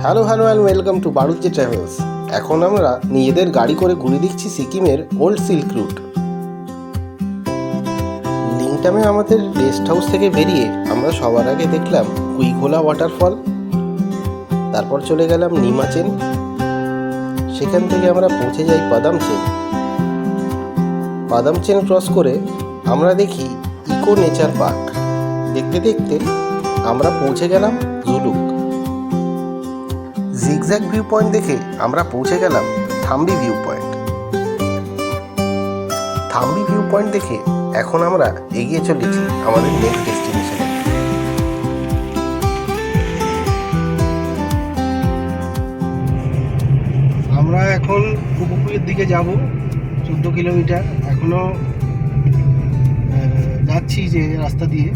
Hello and welcome to বারুজ্জি Travels. এখন আমরা নিজেদের গাড়ি করে ঘুরে দিচ্ছি সিকিমের ওল্ড সিল্ক রুট। লিংটামে আমাদের রেস্ট হাউস থেকে বেরিয়ে আমরা সবার আগে দেখলাম কুইঘোলা ওয়াটারফল, তারপর চলে গেলাম নিমাচেন, সেখান থেকে আমরা পৌঁছে যাই পাদামচেন ক্রস করে আমরা দেখি ইকো নেচার পার্ক। দেখতে দেখতে আমরা পৌঁছে গেলাম জুলুক। জিগজ্যাগ ভিউ পয়েন্ট দেখে আমরা পৌঁছে গেলাম থাম্বি ভিউ পয়েন্ট দেখে এখন আমরা এগিয়ে চলেছি আমাদের নেক্সট ডেস্টিনেশনে। আমরা এখন উপকূলের দিকে যাব 14 কিলোমিটার এখনো যাচ্ছি যে রাস্তা দিয়ে।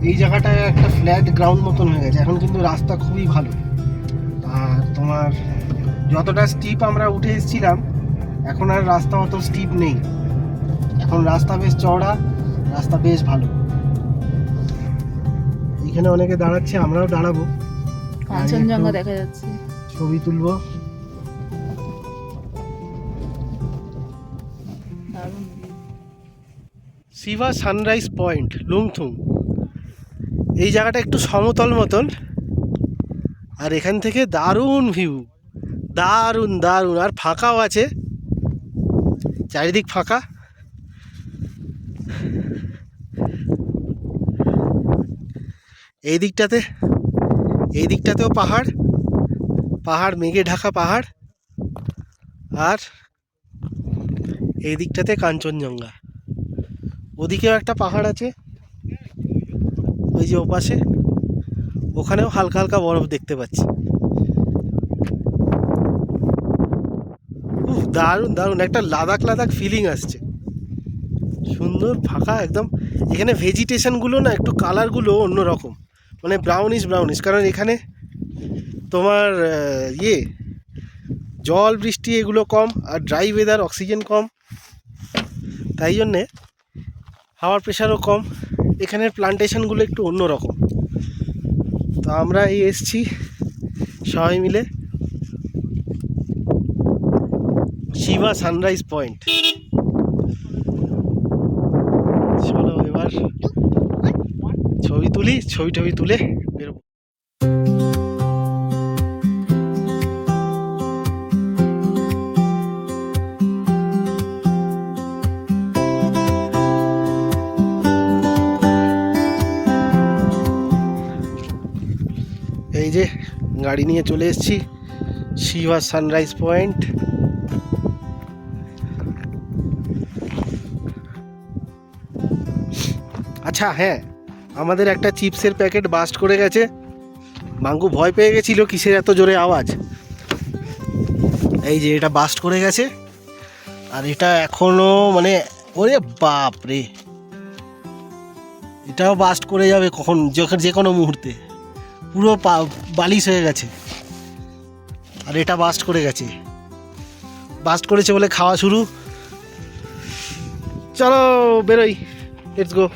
এই জায়গাটায় একটা ফ্ল্যাট গ্রাউন্ড মতন হয়ে গেছে এখন, কিন্তু রাস্তা খুবই ভালো। আর তোমার যতটা স্টিপ আমরা উঠে এসেছিলাম এখন আর রাস্তা অত স্টিপ নেই, এখন রাস্তা বেশ চওড়া, রাস্তা বেশ ভালো। এখানে অনেকে দাঁড়াচ্ছে, আমরাও দাঁড়াবো, কাঞ্চনজঙ্ঘা দেখা যাচ্ছে, ছবি তুলবো। শিবা সানরাইজ পয়েন্ট লুংথুং, এই জায়গাটা একটু সমতল মতন, আর এখান থেকে দারুণ ভিউ, দারুণ দারুণ। আর ফাঁকাও আছে, চারিদিক ফাঁকা। এই দিকটাতেও পাহাড় মেঘে ঢাকা পাহাড়, আর এই দিকটাতে কাঞ্চনজঙ্ঘা। ওদিকেও একটা পাহাড় আছে, ওই যে ওপাশে, ওখানেও হালকা হালকা বরফ দেখতে পাচ্ছি। দারুণ দারুণ একটা লাদাখ ফিলিং আসছে, সুন্দর ফাঁকা একদম। এখানে ভেজিটেশনগুলো না একটু কালারগুলো অন্যরকম, মানে ব্রাউনিশ, কারণ এখানে তোমার জল বৃষ্টি এগুলো কম, আর ড্রাই ওয়েদার, অক্সিজেন কম, তাই জন্যে হাওয়ার প্রেশারও কম। এখানের প্লান্টেশনগুলো একটু অন্যরকম। তো আমরা এসছি সবাই মিলে শিবা সানরাইজ পয়েন্ট। চলো এবার ছবি তুলে বেরোবো। এই যে গাড়ি নিয়ে চলে এসেছি শিবা সানরাইজ পয়েন্ট। আচ্ছা হ্যাঁ, আমাদের একটা চিপসের প্যাকেট বাস্ট করে গেছে। মাঙ্গু ভয় পেয়ে গেছিল কিসের এত জোরে আওয়াজ। এই যে এটা বাস্ট করে গেছে, আর এটা এখনো মানে ওরে বাপ রে, এটাও বাস্ট করে যাবে কখন, যে কোনো মুহূর্তে। পুরো বালিশ হয়ে গেছে, আর এটা বাস্ট করেছে বলে খাওয়া শুরু। চলো বেরোই, লেটস গো।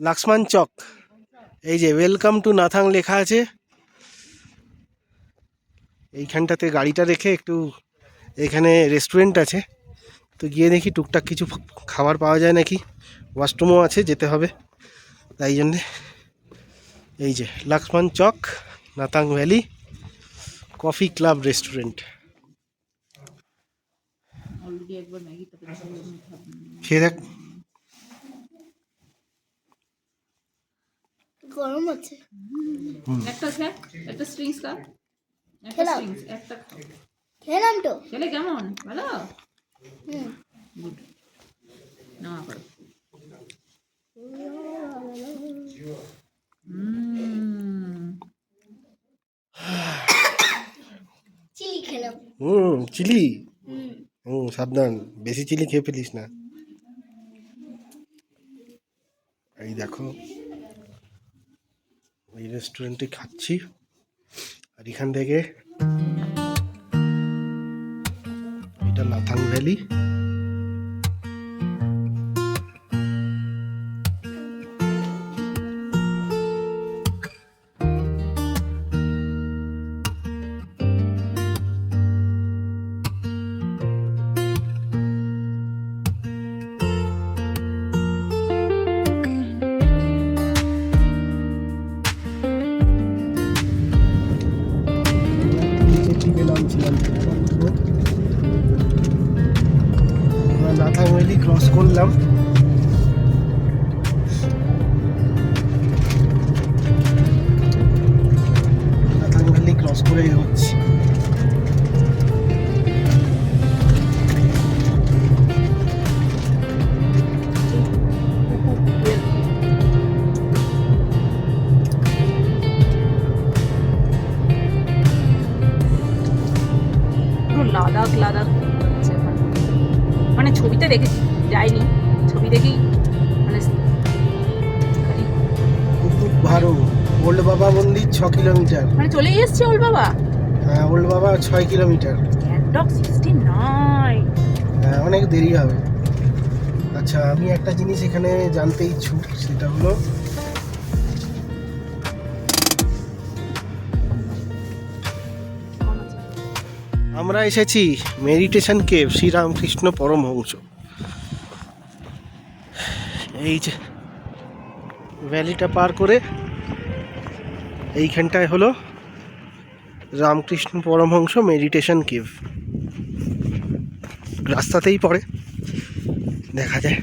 লক্ষ্মণ চক, এই যে ওয়েলকাম টু নাথাং লেখা আছে। এইখানটাতে গাড়িটা রেখে একটু, এখানে রেস্টুরেন্ট আছে, তো গিয়ে দেখি টুকটাক কিছু খাবার পাওয়া যায় নাকি। ওয়াশরুমও আছে, যেতে হবে, তাই জন্যে। এই যে Lakshman Chowk, Nathang valley coffee club restaurant. খেয়ে দেখ, গরম আছে। একটা স্ট্রিংস খা, একটা স্ট্রিংস, একটা খাও। খেলাম তো, খেলে কেমন? ভালো। গুড। চিলি? সাবধান, বেশি চিলি খেয়ে ফেলিস না। এই দেখো, এই রেস্টুরেন্টে খাচ্ছি, আর এখান থেকে এটা লাথাং ভ্যালি। লাথাং ভ্যালি ক্রস করলাম। লাথাং ভ্যালি ক্রস করে এগোচ্ছি। লাদাখ লাদাখ হচ্ছে ওখানে। মানে ছবিতে দেখেছি, যাইনি, ছবি দেখেই মানে খালি ভারো ওল্ড বাবা মন্দির 6 কিলোমিটার। মানে চলেই এসছে ওল বাবা। হ্যাঁ, ওল্ড বাবা 6 কিলোমিটার। গ্যাংটক 69। হ্যাঁ, অনেক দেরি হবে। আচ্ছা, আমি একটা জিনিস এখানে জানতে ইচ্ছুক, সেটা হলো আমরা এসেছি মেডিটেশন কেভ শ্রীরামকৃষ্ণ পরমহংস। এই যে ভ্যালিটা পার করে এইখানটায় হলো রামকৃষ্ণ পরমহংস মেডিটেশন কেভ। রাস্তাতেই পড়ে, দেখা যায়।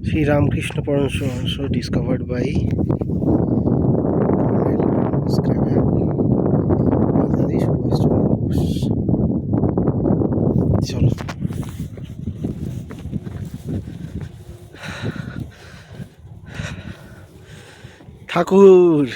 শ্রী রামকৃষ্ণ পরমহংস ডিসকভার্ড বাই চলো। ঠাকুর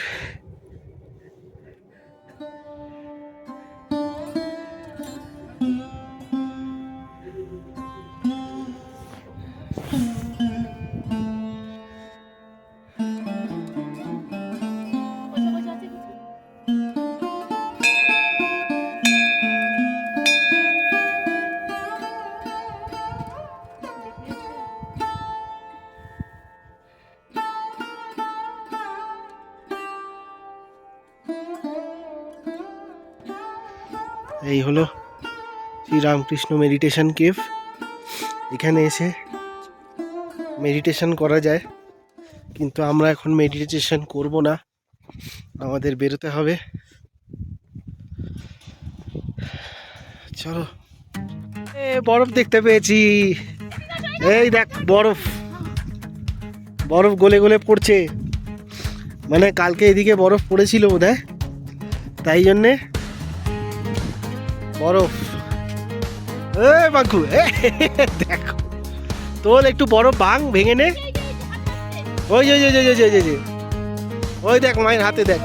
এই হলো শ্রীরামকৃষ্ণ মেডিটেশন কেভ। এখানে এসে মেডিটেশন করা যায়, কিন্তু আমরা এখন মেডিটেশন করব না, আমাদের বেরোতে হবে। চলো। বরফ দেখতে পেয়েছি, এই দেখ বরফ, বরফ গলে গলে পড়ছে। মানে কালকে এদিকে বরফ পড়েছিল বোধহয়, তাই জন্যে বরফ। এই বাঙ্কু, দেখো তোল একটু বরফ ভেঙে নে। ওই যে ওই দেখ মায়ের হাতে দেখ,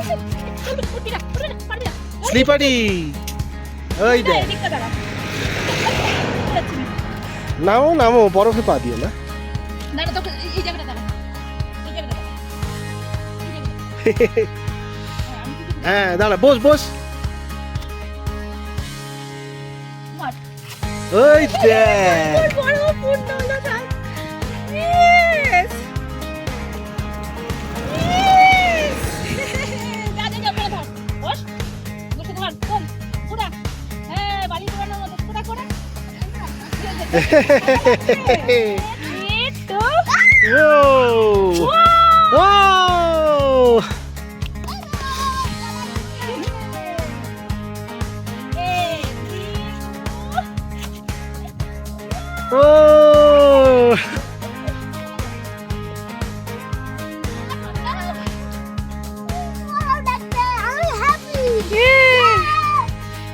স্লিপারি। ওই দেখ, নামো বরফে পা দিও না। হ্যাঁ দাঁড়া, বস। ওই দেখ,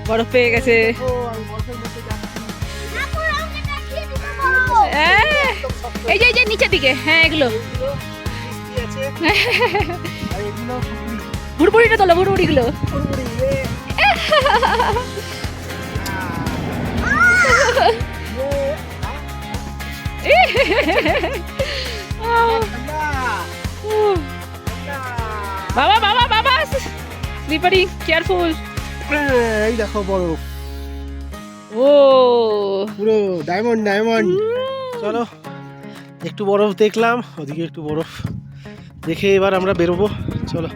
বরফ পেয়ে গেছে। এই যে নিচের দিকে, হ্যাঁ এগুলো। ভুড়ভুড়িটা তোলো, ভুড়ভুড়িগুলো। বাবা বাবা বাবা, স্লিপারি, কেয়ারফুল। এই দেখো বরফ, ও পুরো ডায়মন্ড ডায়মন্ড। চলো একটু বরফ দেখলাম, ওদিকে একটু বরফ দেখে এবার আমরা বেরোবো। চলো,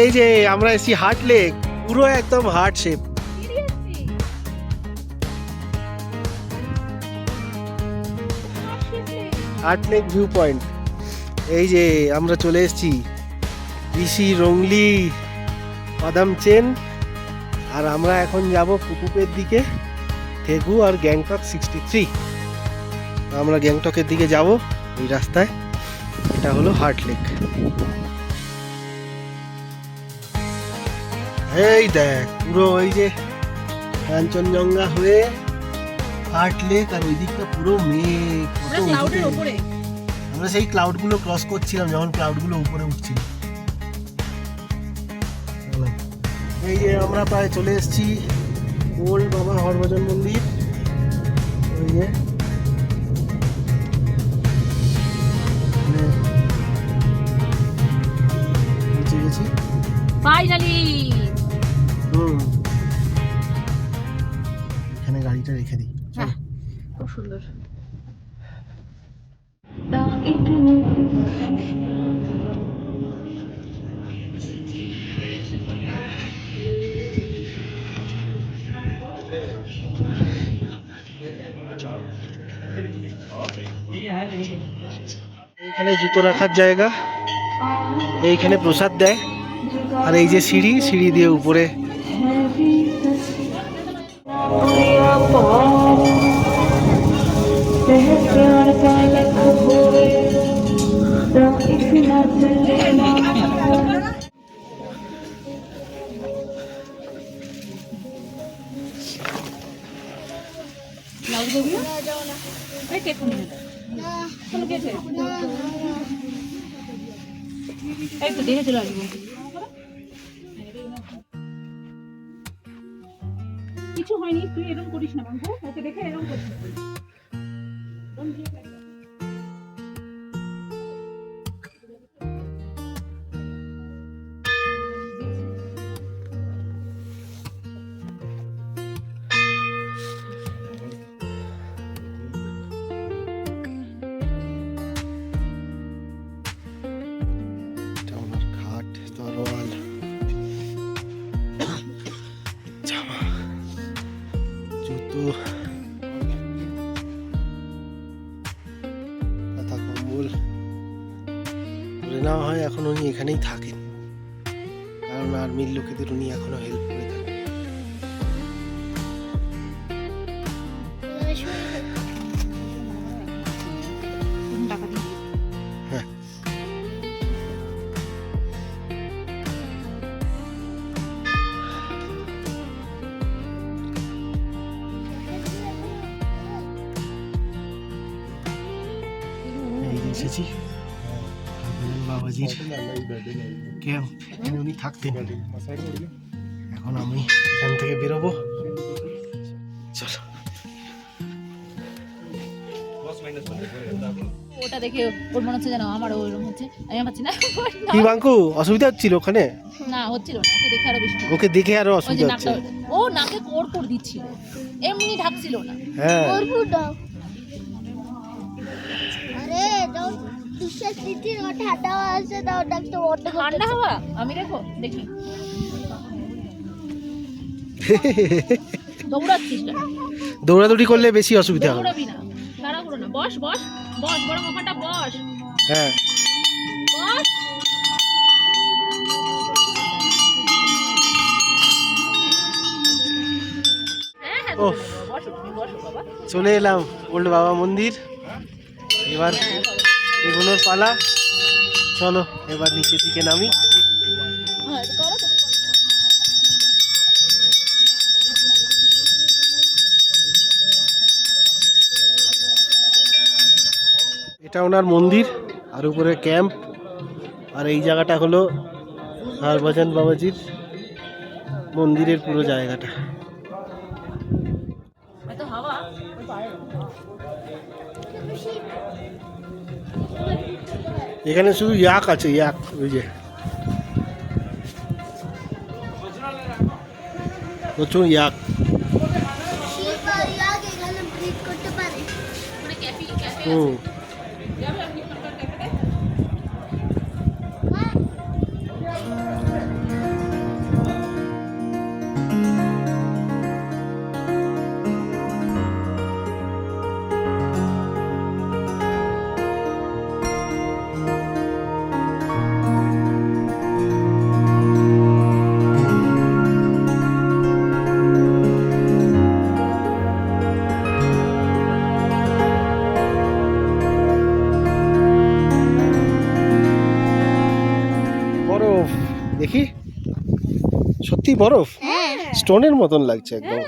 এই যে আমরা এসছি হার্ট লেক, পুরো একদম heart shape. Heart lake view point. এই যে আমরা চলে এসেছি ঋষি রংলি বাদাম চেন, আর আমরা এখন যাব পুকুপের দিকে, থেগু আর গ্যাংটক 63। আমরা গ্যাংটকের দিকে যাব এই রাস্তায়। এটা হলো হার্ট লেক। এই দেখ পুরো ওই যে কাঞ্চনজঙ্ঘা হয়ে হার্ট লেক, আর ওই দিকটা পুরো মেঘ। কত উঁচুতে। আমরা সেই ক্লাউড গুলো ক্রস করছিলাম যখন ক্লাউড গুলো উপরে উঠছিল। এই যে আমরা প্রায় চলে এসেছি ওল্ড বাবা হরভজন মন্দির। ওই যে পৌঁছে গেছি ফাইনালি। এখানে গাড়িটা রেখে দিই। হ্যাঁ, খুব সুন্দর। এইখানে জুতো রাখার জায়গা, এইখানে প্রসাদ দেয়, আর এই যে সিঁড়ি, সিঁড়ি দিয়ে উপরে। একটু দেখে চলে আসবো। কিছু হয়নি, তুই এরকম করিস না বাবু, ওকে দেখে এরকম করছিস। এটা ওনার খাট, তরোয়াল, জামা, জুতো, কাঁথা কম্বল ধরে নেওয়া হয়। এখন উনি এখানেই থাকেন, কারণ আর্মির লোকেদের উনি এখনো হেল্প করে থাকেন। টাকা দিয়ে হ্যাঁ, এই যে এসেছি বাবাজির ক্যাম্প, এখানে উনি থাকতেন। এখন আমি এখান থেকে বেরোবো। চলো, ওটা দেখে ওর মনে হচ্ছে যেন আমারও ওইরকম হচ্ছে, আমি পাচ্ছি না। কি বাঙ্কু, অসুবিধা হচ্ছিল ওখানে? না হচ্ছিল না, ওকে দেখে আরো বেশি। ওকে দেখে আরো ওই যে অসুবিধা হচ্ছে। নাকটা, ও নাকে কোর কোর দিচ্ছিল, এমনি ঢাকছিল না। হ্যাঁ, अरे जो तुझे स्थिति और ठाटा से दाव तक तो वोट ঠান্ডা হাওয়া, আমি দেখো দেখি দৌড়াচ্ছিস না, দৌড়াদৌড়ি করলে বেশি অসুবিধা হবে। দৌড়াবি না, তাড়াহুড়ো না, বস বস বস, বড় মোকাটা বস হ্যাঁ, বস। হ্যাঁ হ্যাঁ, ও বসো তুমি, বসো বাবা। চলে এলাম ওল্ড বাবা মন্দির। এবার এগুলোর পালা। চলো এবার নিচের দিকে নামি। হ্যাঁ করো তুমি। এটা ওনার মন্দির, আর উপরে ক্যাম্প, আর এই জায়গাটা হলো হরভজন বাবাজির মন্দিরের পুরো জায়গাটা। এত হাওয়া এখানে শুধু ইয়াক আছে, ইয়াক, ওই যে প্রচুর ইয়াক। শীত আর ইয়াক এখানে ব্রিড করতে পারে। মানে ক্যাফে ক্যাফে হুম, যাবে আপনি কোনটা ক্যাফেতে? বরফ দেখি, সত্যি বরফ, হ্যাঁ স্টোনের মতন লাগছে একদম।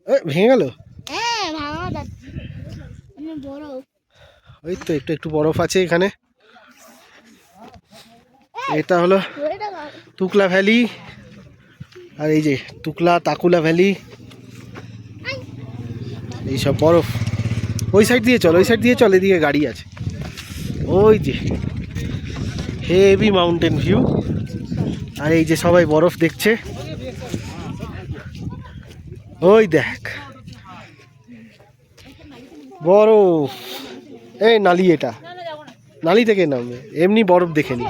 এ, ভেঙে গেল। হ্যাঁ ভাঙা যাচ্ছে মানে বড়। ওই তো একটু একটু বরফ আছে এখানে। এটা হলো ওইটা খাও। তুকলা ভ্যালি, আর এই যে তুকলা তাকুলা ভ্যালি, এইসব বরফ। ওই সাইড দিয়ে চল, ওই সাইড দিয়ে চল, এদিকে গাড়ি আছে। ওই যে হেভি মাউন্টেন ভিউ, আর এই যে সবাই বরফ দেখছে। ওই দেখ বরফ, এই নালি, এটা নালি থেকে নামবে, এমনি বরফ দেখে নি।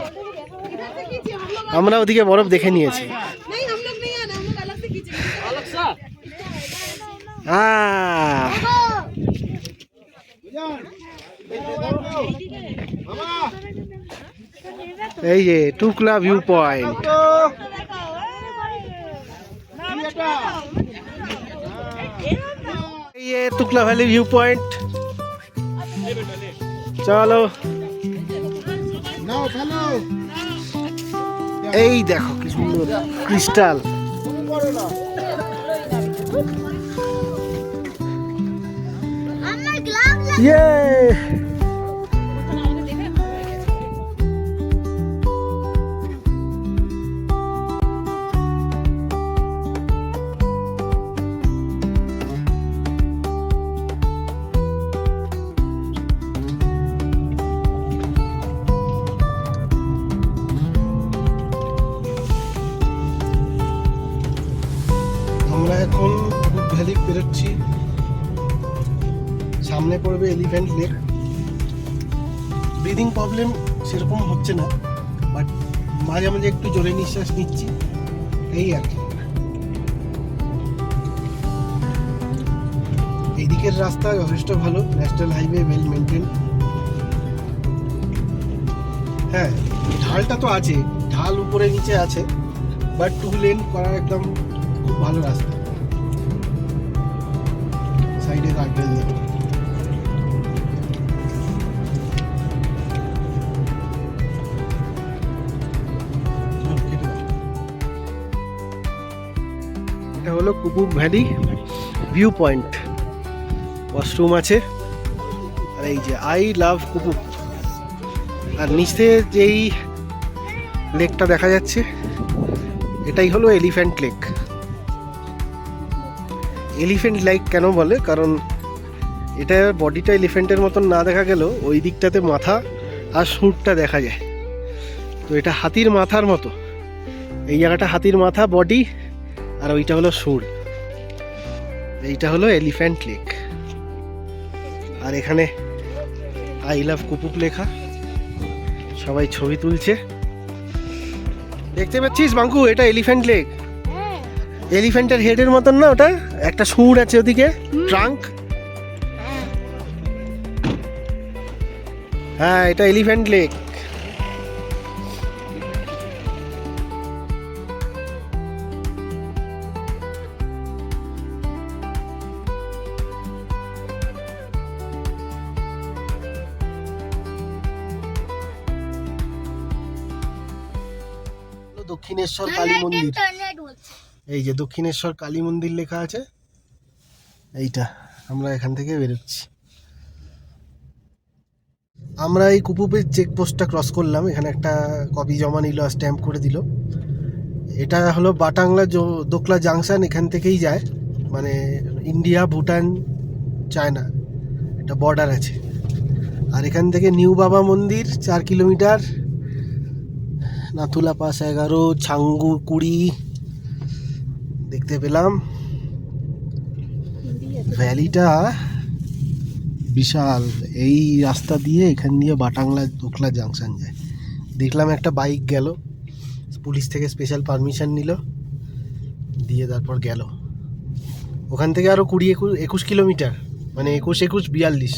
আমরা ওদিকে বরফ দেখে নিয়েছি। এই যে টুকলা ভিউ পয়েন্ট। এই যে টুকলা ভ্যালি ভিউ পয়েন্ট, চলো। এই দেখো কি সুন্দর ক্রিস্টাল। আমার গ্লাভ ইয়ে, আমরা এখন কুক ভ্যালি বেরোচ্ছি, সামনে পড়বে এলিফ্যান্ট লেক। ব্রিদিং প্রবলেম সেরকম হচ্ছে না, বাট মাঝে মাঝে একটু জোরে নিঃশ্বাস নিচ্ছি, এই আর কি। এইদিকের রাস্তা যথেষ্ট ভালো, ন্যাশনাল হাইওয়ে, ওয়েল মেনটেন। হ্যাঁ, ঢালটা তো আছে, ঢাল উপরে নিচে আছে, বাট 2 লেন করা একদম খুব ভালো রাস্তা। সাইডে গার্ডরেল দেখো। এটা হলো কুপুক ভ্যালি ভিউ পয়েন্ট, ওয়াশরুম আছে, আর এই যে আই লাভ কুপুক। আর নিচে যেই লেকটা দেখা যাচ্ছে এটাই হলো এলিফ্যান্ট লেক। এলিফ্যান্ট লেক কেন বলে, কারণ এটা বডিটা এলিফ্যান্টের মতন না দেখা গেলেও ওই দিকটাতে মাথা আর সুঁড়টা দেখা যায়, তো এটা হাতির মাথার মতো। এই জায়গাটা হাতির মাথা বডি, আর ওইটা হলো সুঁড়। এইটা হলো এলিফ্যান্ট লেক। আর এখানে আই লাভ কুপুক লেখা, সবাই ছবি তুলছে। দেখতে পাচ্ছিস বাঙ্কু, এটা এলিফ্যান্ট লেক। হ্যাঁ এলিফ্যান্টের হেডের মতন না ওটা, একটা সুঁড় আছে ওদিকে, ট্রাঙ্ক। হ্যাঁ হ্যাঁ, এটা এলিফ্যান্ট লেক। দক্ষিণেশ্বর কালী মন্দির। টর্নেডো হচ্ছে। এই যে দক্ষিণেশ্বর কালী মন্দির লেখা আছে, এইটা। আমরা এখান থেকে বেরোচ্ছি। আমরা এই কুপুপের চেকপোস্টটা ক্রস করলাম, এখানে একটা কপি জমা নিল আর স্ট্যাম্প করে দিল। এটা হলো বাটাংলা দোকলা জাংশন, এখান থেকেই যায়, মানে ইন্ডিয়া ভুটান চায়না একটা বর্ডার আছে। আর এখান থেকে নিউ বাবা মন্দির 4 কিলোমিটার, নাথুলা পাস 11, ছাঙ্গু 20 দেখতে পেলাম। ভ্যালিটা বিশাল, এই রাস্তা দিয়ে এখান দিয়ে বাটাংলা দোকলা জাংশন যায়। দেখলাম একটা বাইক গেল, পুলিশ থেকে স্পেশাল পারমিশন নিল, দিয়ে তারপর গেল। ওখান থেকে আরও 20-21 কিলোমিটার, মানে 21-42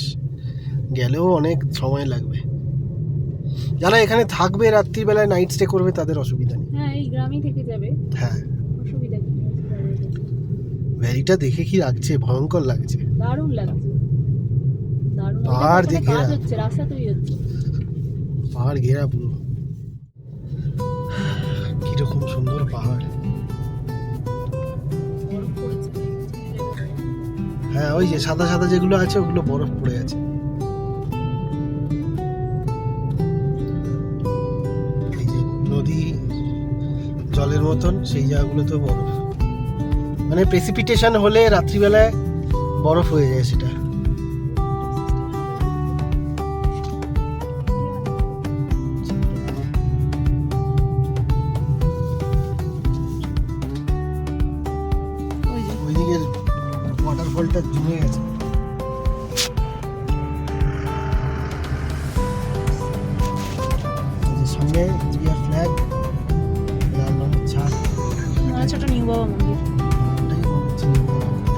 গেলেও অনেক সময় লাগবে। যারা এখানে থাকবে রাত্রিবেলায় নাইট স্টে করবে তাদের অসুবিধা নেই। হ্যাঁ, এই গ্রামই থেকে যাবে, হ্যাঁ, অসুবিধা কি আছে? ভ্যালিটা দেখে কি লাগছে, ভয়ঙ্কর লাগছে। দারুণ লাগছে, দারুণ। পাহাড় দিয়ে কাজ ঘেরা। হচ্ছে, রাস্তা তৈরি হচ্ছে। পাহাড় ঘেরা পুরো, কিরকম সুন্দর পাহাড়। বরফ পড়েছে। হ্যাঁ, ওই যে সাদা সাদা যেগুলো আছে ওগুলো বরফ পড়ে আছে। এই যে নদী জলের মতন, সেই জায়গাগুলোতেও বরফ, মানে প্রেসিপিটেশন হলে রাত্রিবেলায় বরফ হয়ে যায় সেটা। ওই যে ওইদিকে ওয়াটারফলটা জমে গেছে। এই যে সামনে ইন্ডিয়ার ফ্ল্যাগ, লাল রঙের ছাদ, মনে হচ্ছে ওটা নিউ বাবা মন্দির। ওটাই মনে হচ্ছে নিউ বাবা মন্দির।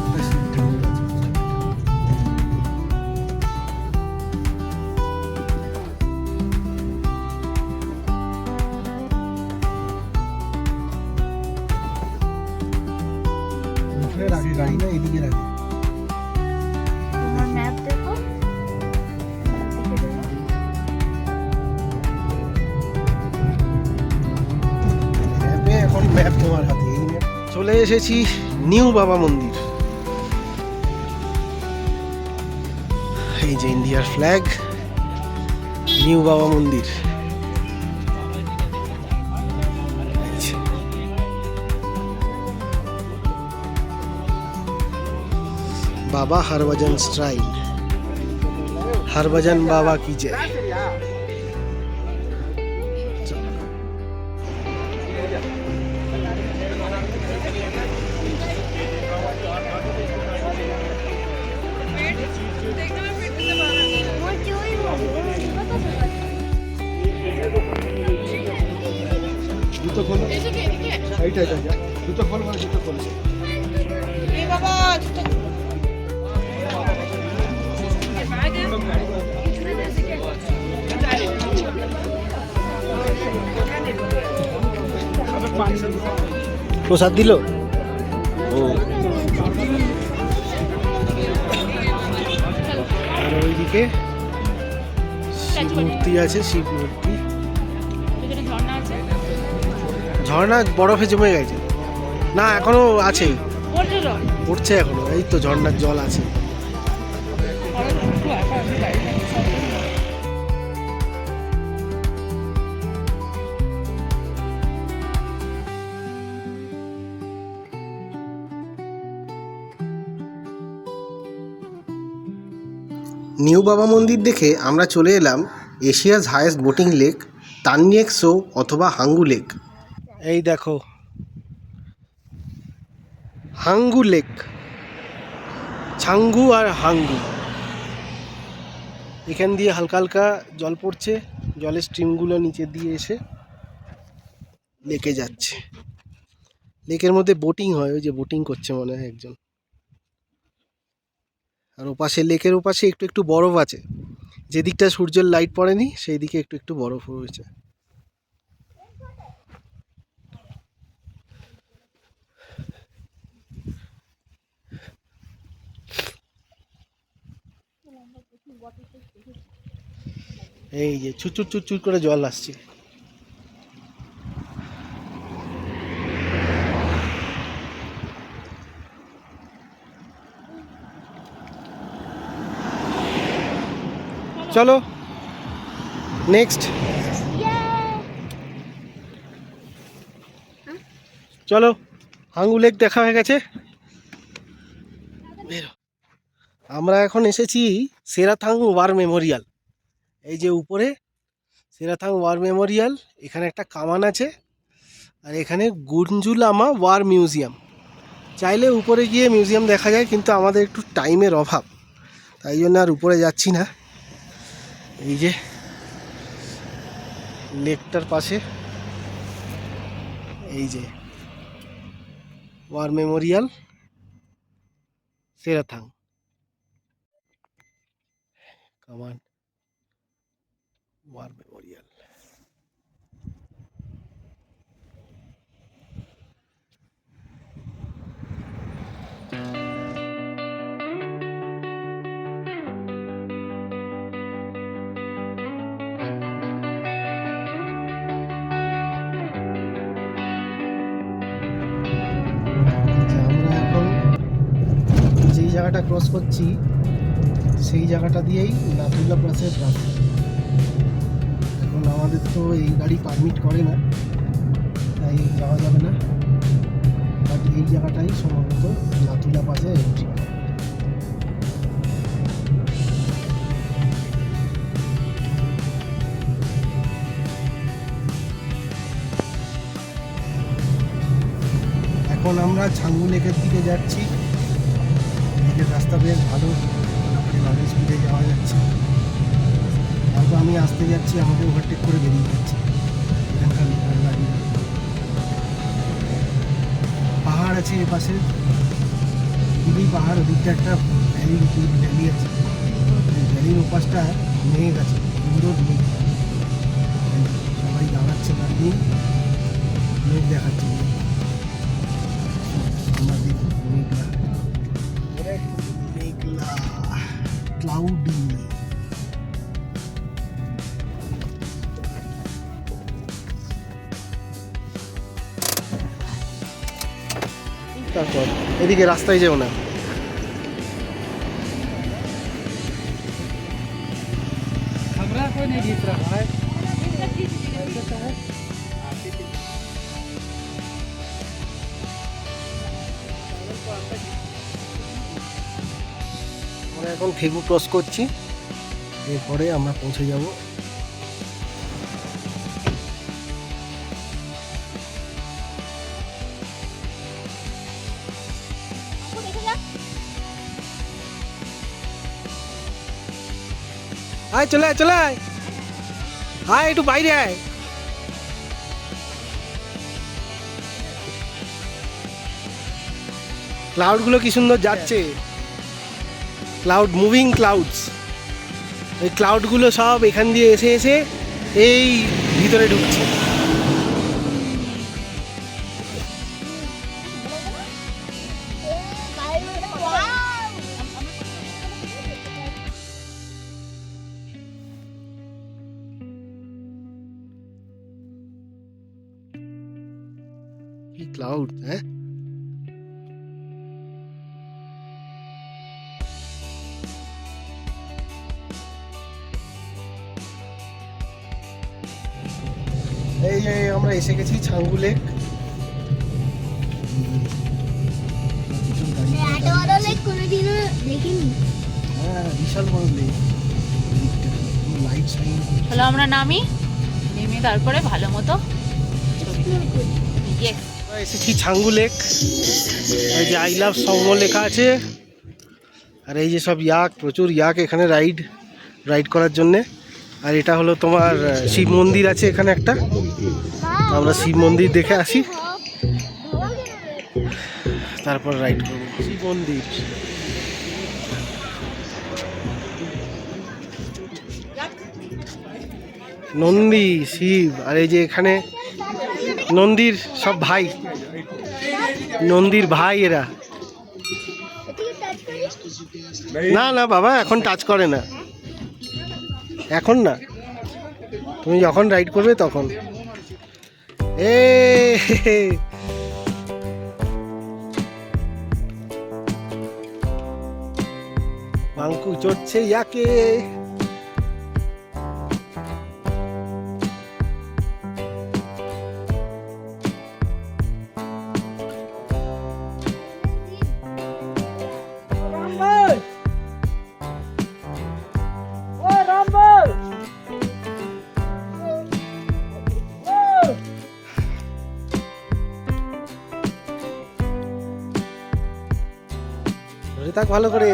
ওটা শিব ঠাকুর আছে। এখানে রাখে গাড়ি না, এদিকে রাখে। তোমার ম্যাপ দেখো, ম্যাপে এখন ম্যাপ তোমার হাতে, এই ম্যাপ। চলে এসেছি নিউ বাবা মন্দির। এই যে ইন্ডিয়ার ফ্ল্যাগ, নিউ বাবা মন্দির। এই যে। বাবা হরভজন স্ট্রাইন, হরভজন বাবা কি জয়। বলছি ওই জুতো খোলো, এইটা জুতো খোলো, জুতো খোলো। প্রসাদ দিল। ও, আর ওইদিকে শিব মূর্তি আছে, শিব মূর্তি। এখানে ঝর্ণা আছে, ঝর্ণা বরফে জমে গেছে না, এখনো আছে, পড়ছে জল। পড়ছে এখনো। এই তো ঝর্ণার জল আছে। নিউ বাবা মন্দির দেখে আমরা চলে এলাম এশিয়াজ হাইয়েস্ট বোটিং লেক তাননিয়েক সো অথবা হাঙ্গু লেক। এই দেখো হাঙ্গু লেক, ছাঙ্গু আর হাঙ্গু। এখান দিয়ে হালকা হালকা জল পড়ছে, জলের স্ট্রিমগুলো নিচে দিয়ে এসে লেকে যাচ্ছে। লেকের মধ্যে বোটিং হয়, ওই যে বোটিং করছে মনে হয় একজন। আর ওপাশে লেকের ওপাশে একটু একটু বরফ আছে, যেদিকটা সূর্যের লাইট পড়েনি সেই দিকে একটু একটু বরফ রয়েছে। এই যে চুচুর চুচুর করে জল আসছে। চলো নেক্সট, চলো হাঙ্গু লেক দেখা হয়ে গেছে। বেরো। আমরা এখন এসেছি সেরাথাং ওয়ার মেমোরিয়াল। এই যে উপরে সেরাথাং ওয়ার মেমোরিয়াল, এখানে একটা কামান আছে, আর এখানে গুঞ্জুলামা ওয়ার মিউজিয়াম। চাইলে উপরে গিয়ে মিউজিয়াম দেখা যায়, কিন্তু আমাদের একটু টাইমের অভাব, তাই জন্য আর উপরে যাচ্ছি না। এই যে লেকটার পাশে এই যে ওয়ার মেমোরিয়াল সেরাথাং কামান ওয়ার মেমোরিয়াল। আমরা এখন যেই জায়গাটা ক্রস করছি সেই জায়গাটা দিয়েই নাথুলা প্লাসের রাস্তা। এখন আমাদের তো এই গাড়ি পারমিট করে না, তাই যাওয়া যাবে না, বাট এই জায়গাটাই সম্ভবত নাথুলা পাসে এন্ট্রি। এখন আমরা ঝাঙ্গু লেকের দিকে যাচ্ছি। লেকের রাস্তা বেশ ভালো, মোটামুটি ভালো স্পিডে যাওয়া যাচ্ছে। হয়তো আমি আসতে যাচ্ছি, আমাকে ওভারটেক করে বেরিয়ে যাচ্ছে এখানকার লোকাল গাড়ি। পাহাড় আছে এপাশে, দিকেই পাহাড়, ওদিকটা একটা ভ্যালি, ভ্যালি আছে, ভ্যালির ওপাশটা মেঘ আছে, সুন্দর মেঘ, সবাই দাঁড়াচ্ছে দাঁড়িয়ে মেঘ দেখাচ্ছে। আমাদের মেঘলা মেঘলা ক্লাউডি। তারপর এদিকে রাস্তায় যেও না। हमरा कोई नहीं जीत रहा है। আমরা এখন ফেগু ক্রস করছি, এরপরে আমরা পৌঁছে যাব আয়, চলে আয়, চলে আয়, আয় একটু বাইরে আয়। ক্লাউডগুলো কি সুন্দর যাচ্ছে, ক্লাউড, মুভিং ক্লাউডস। এই ক্লাউডগুলো সব এখান দিয়ে এসে এসে এই ভিতরে ঢুকছে। কি ক্লাউড, হ্যাঁ। এই যে আমরা এসে গেছি ছাঙ্গু লেক। কোনোদিনও দেখিনি। হ্যাঁ, বিশাল বড় লেক, লাইট শাইন। তাহলে আমরা নামি, নেমে তারপরে ভালো মতো Yes. আমরা এসেছি ছাঙ্গু লেক। এই যে আই লাভ সঙ্গ লেখা আছে, আর এই যে সব ইয়াক, প্রচুর ইয়াক এখানে রাইড করার জন্যে। আর এটা হলো তোমার শিব মন্দির আছে এখানে একটা, আমরা শিব মন্দির দেখে আসি, তারপর রাইড করবো। শিব মন্দির, নন্দী, শিব, আর এই যে এখানে নন্দীর সব ভাই, নন্দীর ভাই এরা। না না বাবা, এখন টাচ করে না, এখন না, তুমি যখন রাইড করবে তখন। এ বাঙ্কু চড়ছে ইয়াকে। তাক ভালো করে।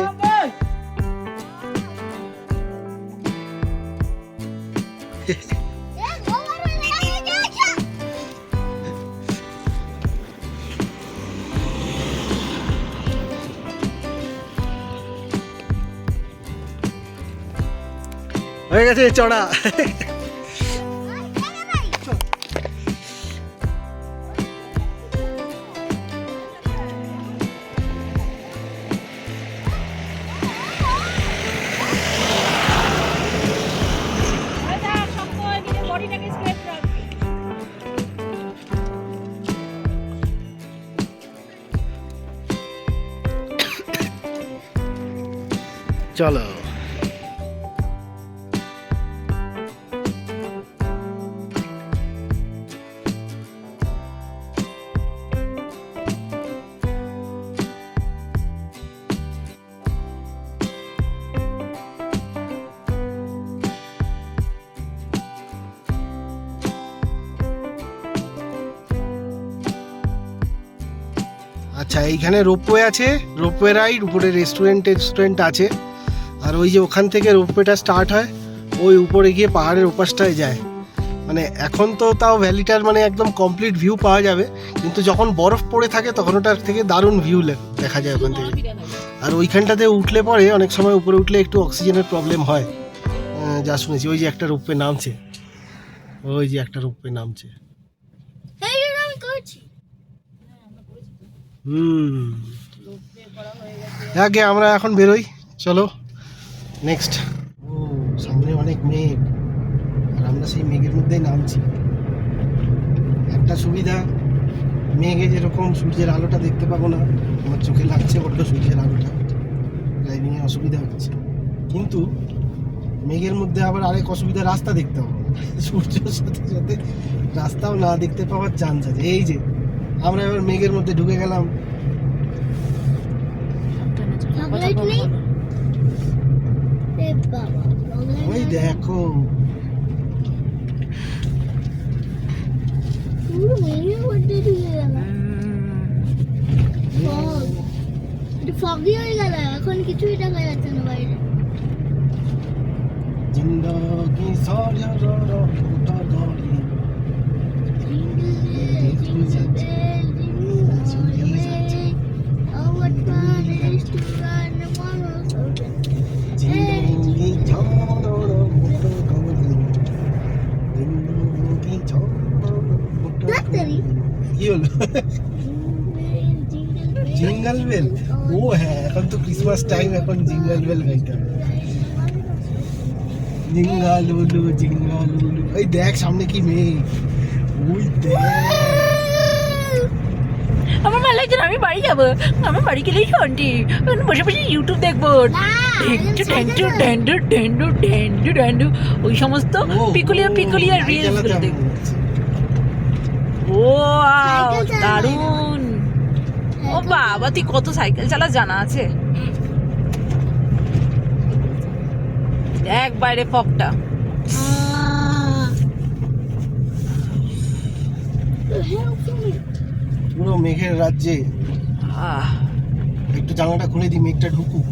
হয়ে গেছে চড়া। চলো আচ্ছা, এইখানে রোপওয়ে আছে, রোপওয়ে রাইড, উপরে রেস্টুরেন্ট আছে। আর ওই যে ওখান থেকে রোপওয়েটা স্টার্ট হয়, ওই উপরে গিয়ে পাহাড়ের ওপাশটায় যায়। মানে এখন তো তাও ভ্যালিটার মানে একদম কমপ্লিট ভিউ পাওয়া যাবে, কিন্তু যখন বরফ পড়ে থাকে তখন ওটার থেকে দারুণ ভিউ দেখা যায় ওখান থেকে। আর ওইখানটাতে উঠলে পরে অনেক সময় উপরে উঠলে একটু অক্সিজেনের প্রবলেম হয়, যা শুনেছি। ওই যে একটা রোপওয়ে নামছে, ওই যে একটা রোপওয়ে নামছে। আগে আমরা এখন বেরোই, চলো নেক্সট। ও সামনে অনেক মেঘ, আর আমরা সেই মেঘের মধ্যেই নামছি। একটা সুবিধা, মেঘে যেরকম সূর্যের আলোটা দেখতে পাবো না, আমার চোখে লাগছে বড্ড সূর্যের আলোটা, ড্রাইভিংয়ে অসুবিধা হচ্ছে। কিন্তু মেঘের মধ্যে আবার আরেক অসুবিধা, রাস্তা দেখতে পাবো না। সূর্যের সাথে সাথে রাস্তাও না দেখতে পাওয়ার চান্স আছে। এই যে আমরা এবার মেঘের মধ্যে ঢুকে গেলাম। ওই দেখো foggy হয়ে গেল, এখন কিছুই দেখা যাচ্ছে না বাইরে। জিন্দাগি সারা রোটা ধরি কি হলো? Jingle bell? ও হ্যাঁ, এখন তো ক্রিসমাস টাইম, এখন জিঙ্গল বেল গাইতে হবে। জিঙ্গালুলু জিঙ্গালুলু। ওই দেখ সামনে কি মেঘ, ওই দেখ। আমার ভালো লাগছে না, আমি বাড়ি যাবো। আমার বাড়ি গেলেই শান্তি, বসে বসে ইউটিউব দেখবো। ওই সমস্ত পিকুলিয়া রিলস গুলো দেখবো। ও দারুন! ও বাবা, তুই কত সাইকেল চালা জানা আছে। দেখ বাইরে ফগটা। পুরো মেঘের রাজ্যে। একটু জানালাটা খুলে দি, মেঘটা ঢুকুক।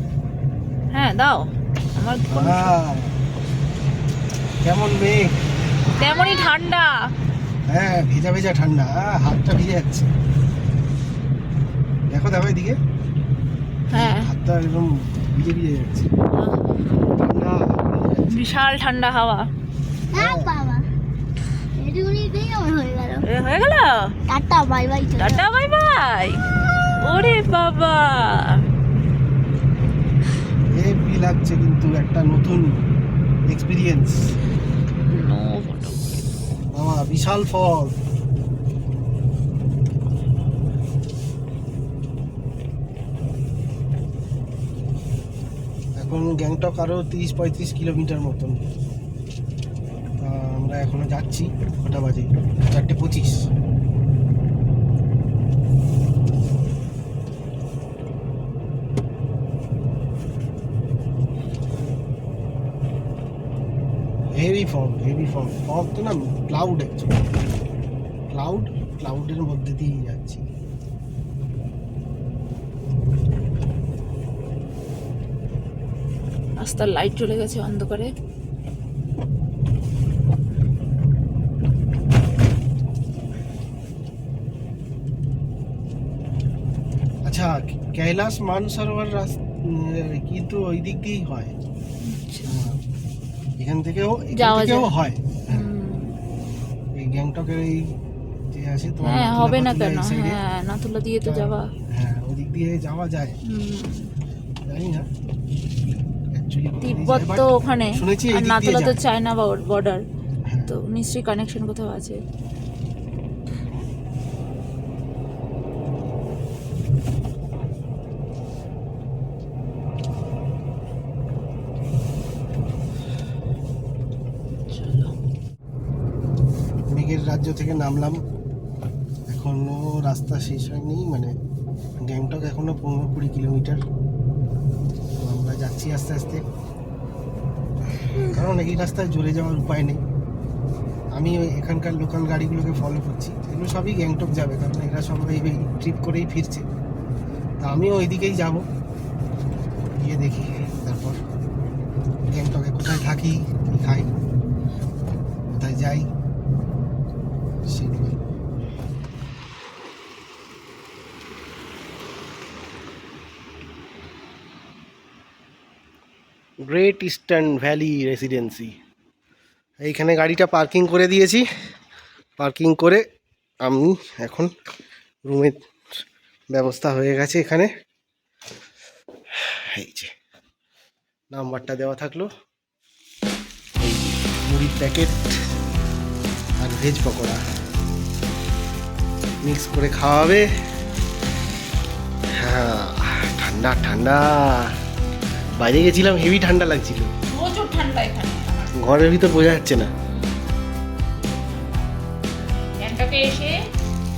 হ্যাঁ দাও। আমার কেমন মেঘ, তেমনই ঠান্ডা। হ্যাঁ ভেজা ভেজা ঠান্ডা, হাতটা ভিজে যাচ্ছে। দেখো দেখো এদিকে, হ্যাঁ হাতটা একদম ভিজে ভিজে যাচ্ছে। ঠান্ডা, বিশাল ঠান্ডা হাওয়া। হ্যাঁ বাবা, এটুকুনিতেই আমার হয়ে গেল। হয়ে গেল। Tata bye bye. Tata bye bye. ওরে বাবা, হেভি লাগছে, কিন্তু একটা নতুন এক্সপিরিয়েন্স। বিশাল ফল। এখন গ্যাংটক আরো 30-35 কিলোমিটার মতন। আমরা এখনো যাচ্ছি। কটা বাজে? 4:25। হেভি ফগ তো না, ক্লাউড অ্যাকচুয়ালি, ক্লাউডের মধ্যে দিয়ে যাচ্ছি। রাস্তার লাইট চলে গেছে অন্ধকারে। আচ্ছা, কৈলাস মানসরোবর কিন্তু ওই দিক দিয়েই হয়, এখান থেকেও যাওয়া যায়। হয়। এই গ্যাংটকের এই যে আছে তোমার হ্যাঁ, নাথুলা হবে না পাতুলা কেন? এই side এ, হ্যাঁ, নাথুলা দিয়ে তো যাওয়া। হ্যাঁ ওদিক দিয়ে যাওয়া যায়, জানি না অ্যাকচুয়ালি তিব্বত তো ওখানে, শুনেছি এই আর দিক দিয়ে নাথুলা তো যায়। চায়না বর্ডার, হ্যাঁ। তো নিশ্চয়ই কানেকশন কোথাও আছে। চলো। মেঘের রাজ্য থেকে নামলাম, এখনো রাস্তা শেষ হয়নি, মানে গ্যাংটক এখনো 15-20 কিলোমিটার। তো আমরা যাচ্ছি আস্তে আস্তে, কারণ এই রাস্তায় জোরে যাওয়ার উপায় নেই। আমি এখানকার লোকাল গাড়িগুলোকে ফলো করছি, এগুলো সবই গ্যাংটক যাবে, কারণ এরা সব এই ট্রিপ করেই ফিরছে। তা আমিও ওই দিকেই যাবো, গিয়ে দেখি তারপর গ্যাংটকে কোথায় থাকি, কী খাই, কোথায় যাই সেগুলো। গ্রেট ইস্টার্ন ভ্যালি রেসিডেন্সি, এইখানে গাড়িটা পার্কিং করে দিয়েছি। পার্কিং করে আমি এখন রুমের ব্যবস্থা হয়ে গেছে এখানে। এই যে নাম্বারটা দেওয়া থাকলো, এই মুড়ির প্যাকেট আর ভেজ পকোড়া মিক্স করে খাওয়া হবে। হ্যাঁ, ঠান্ডা ঠান্ডা, বাইরে গেছিলাম হেভি ঠান্ডা লাগছিল, প্রচুর ঠান্ডা এখানে। ঘরের ভিতর বোঝা যাচ্ছে না। গ্যাংটকে এসে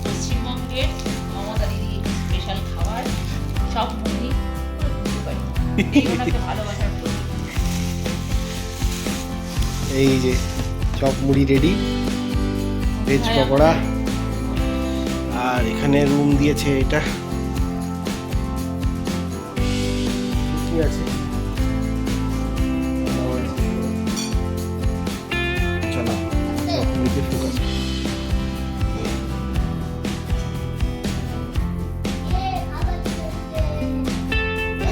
পশ্চিমবঙ্গের মমতা দিদি স্পেশাল খাবার সব মুড়ি ভালোবাসার প্রতীক। এই যে চপ মুড়ি রেডি, ভেজ পকোড়া, আর এখানে রুম দিয়েছে এটা কি আছে, চলো চপ মুড়িতে ফোকাস।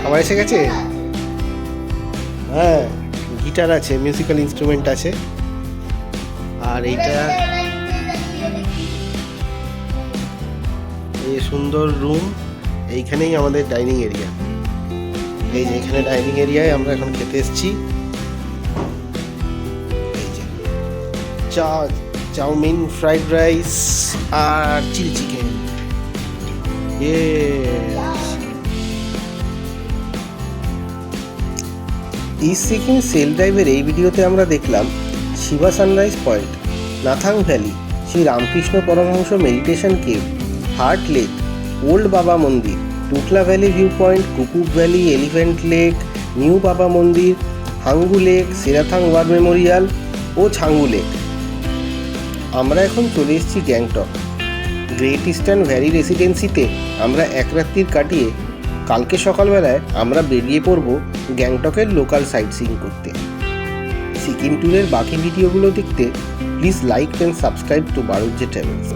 খাবার এসে গেছে, হ্যাঁ গিটার আছে, মিউজিক্যাল ইনস্ট্রুমেন্ট আছে, আর এইটা এই সুন্দর রুম, এইখানেই আমাদের ডাইনিং এরিয়া। এই যে এখানে ডাইনিং এরিয়ায় আমরা এখন খেতে এসেছি। এই যে চাউমিন, ফ্রাইড রাইস আর chilli chicken. East Sikkim self ড্রাইভের এই ভিডিওতে আমরা দেখলাম Shiva sunrise point, Nathang valley, Shri Ramakrishna Paramahamsa meditation cave, heart lake, old Baba Mandir, Tukla valley view point, কুকুক valley, elephant lake, new Baba Mandir, Hangu lake, Sherathang war memorial ও ছাঙ্গু লেক। আমরা এখন চলে এসেছি গ্যাংটক। গ্রেট ইস্টার্ন ভ্যালি রেসিডেন্সিতে আমরা এক রাত্রির কাটিয়ে কালকে সকালবেলায় আমরা বেরিয়ে পড়ব গ্যাংটকের লোকাল সাইট সিইং করতে। সিকিম ট্যুরের বাকি ভিডিওগুলো দেখতে please like and subscribe to বারুজ্জে ট্রাভেলস।